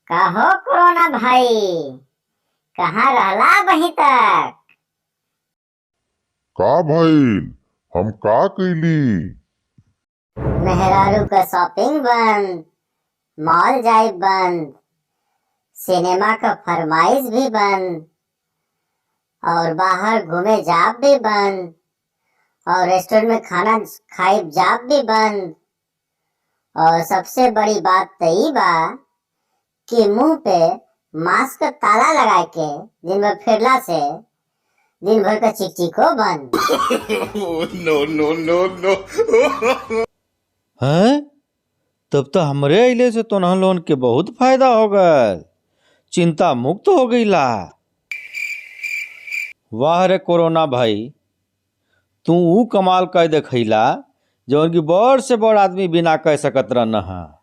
कहो कोरोना भाई, कहाँ रहला वहीं तक? का भइल? हम का कइली? मेहरारू का शॉपिंग बंद, मॉल जाए बंद, सिनेमा का फरमाइश भी बंद, और बाहर घूमे जाब भी बंद, और रेस्टोरेंट में खाना खाए जाब भी बंद। और सबसे बड़ी बात तो ई बा कि मुंह पे मास्क का ताला लगा के दिन भर फिरला से दिन भर का चिकचिको बंद। हैं? तब तो हमरे अइले से तोहन लोगन के बहुत फायदा हो गल, चिंता मुक्त हो गईला। वाह रे कोरोना भाई, तू ऊ कमाल कर देखैला जौन की बड़ से बड़ आदमी बिना कह सकत रहन हा।